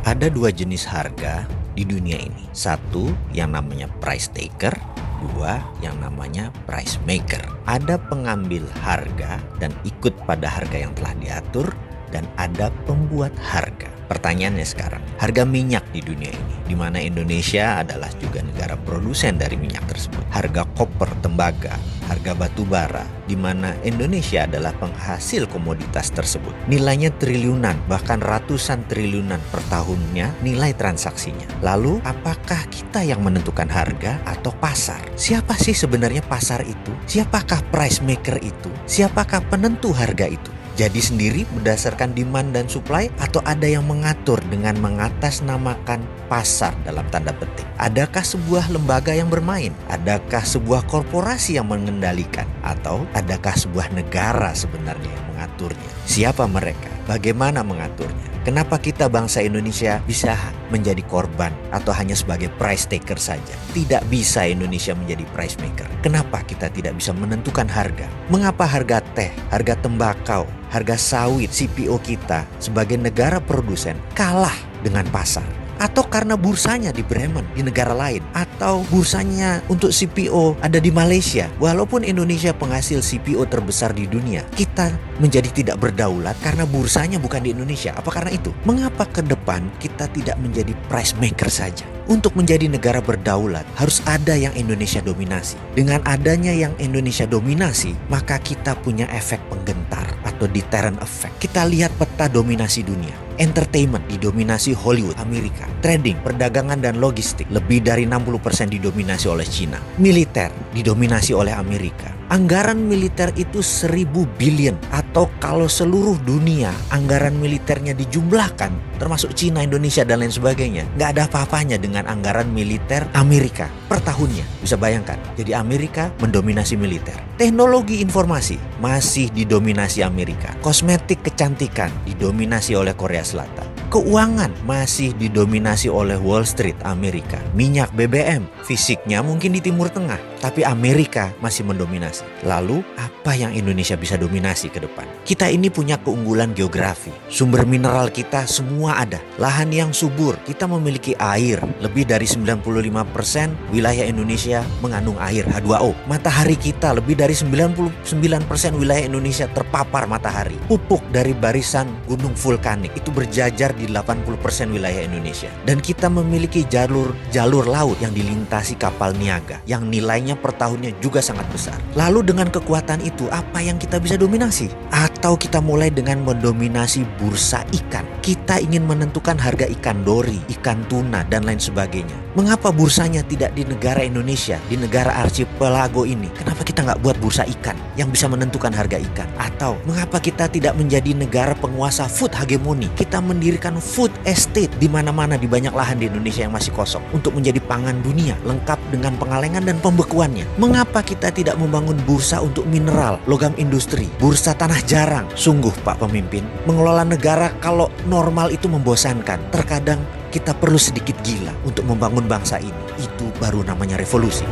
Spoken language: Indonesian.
Ada dua jenis harga di dunia ini. Satu yang namanya price taker, dua yang namanya price maker. Ada pengambil harga dan ikut pada harga yang telah diatur, dan ada pembuat harga. Pertanyaannya sekarang, harga minyak di dunia ini, di mana Indonesia adalah juga negara produsen dari minyak tersebut. Harga koper, tembaga, harga batu bara, di mana Indonesia adalah penghasil komoditas tersebut. Nilainya triliunan, bahkan ratusan triliunan per tahunnya nilai transaksinya. Lalu, apakah kita yang menentukan harga atau pasar? Siapa sih sebenarnya pasar itu? Siapakah price maker itu? Siapakah penentu harga itu? Jadi sendiri berdasarkan demand dan supply, atau ada yang mengatur dengan mengatasnamakan pasar dalam tanda petik? Adakah sebuah lembaga yang bermain? Adakah sebuah korporasi yang mengendalikan? Atau adakah sebuah negara sebenarnya yang mengaturnya? Siapa mereka? Bagaimana mengaturnya? Kenapa kita bangsa Indonesia bisa menjadi korban atau hanya sebagai price taker saja? Tidak bisa Indonesia menjadi price maker. Kenapa kita tidak bisa menentukan harga? Mengapa harga teh, harga tembakau, harga sawit, CPO kita sebagai negara produsen kalah dengan pasar? Atau karena bursanya di Bremen, di negara lain, atau bursanya untuk CPO ada di Malaysia. Walaupun Indonesia penghasil CPO terbesar di dunia, kita menjadi tidak berdaulat karena bursanya bukan di Indonesia. Apa karena itu? Mengapa ke depan kita tidak menjadi price maker saja? Untuk menjadi negara berdaulat, harus ada yang Indonesia dominasi. Dengan adanya yang Indonesia dominasi, maka kita punya efek penggentar atau deterrent effect. Kita lihat peta dominasi dunia. Entertainment didominasi Hollywood, Amerika. Trading, perdagangan dan logistik lebih dari 60% didominasi oleh China. Militer didominasi oleh Amerika. Anggaran militer itu 1.000 billion, atau kalau seluruh dunia anggaran militernya dijumlahkan, termasuk China, Indonesia dan lain sebagainya, nggak ada apa-apanya dengan anggaran militer Amerika per tahunnya. Bisa bayangkan, jadi Amerika mendominasi militer. Teknologi informasi masih didominasi Amerika. Kosmetik kecantikan didominasi oleh Korea Selatan. Keuangan masih didominasi oleh Wall Street, Amerika. Minyak BBM, fisiknya mungkin di Timur Tengah, tapi Amerika masih mendominasi. Lalu, apa yang Indonesia bisa dominasi ke depan? Kita ini punya keunggulan geografi. Sumber mineral kita semua ada. Lahan yang subur, kita memiliki air. Lebih dari 95% wilayah Indonesia mengandung air, H2O. Matahari kita, lebih dari 99% wilayah Indonesia terpapar matahari. Pupuk dari barisan gunung vulkanik itu berjajar di 80% wilayah Indonesia. Dan kita memiliki jalur laut yang dilintasi kapal niaga, yang nilainya per tahunnya juga sangat besar. Lalu dengan kekuatan itu, apa yang kita bisa dominasi? Atau kita mulai dengan mendominasi bursa ikan. Kita ingin menentukan harga ikan dori, ikan tuna, dan lain sebagainya. Mengapa bursanya tidak di negara Indonesia, di negara archipelago ini? Kenapa kita nggak buat bursa ikan yang bisa menentukan harga ikan? Atau mengapa kita tidak menjadi negara penguasa food hegemoni? Kita mendirikan food estate di mana-mana, di banyak lahan di Indonesia yang masih kosong, untuk menjadi pangan dunia, lengkap dengan pengalengan dan pembekuannya. Mengapa kita tidak membangun bursa untuk mineral, logam industri, bursa tanah jarang? Sungguh Pak Pemimpin, mengelola negara kalau normal itu membosankan. Terkadang kita perlu sedikit gila untuk membangun bangsa ini. Itu baru namanya revolusi.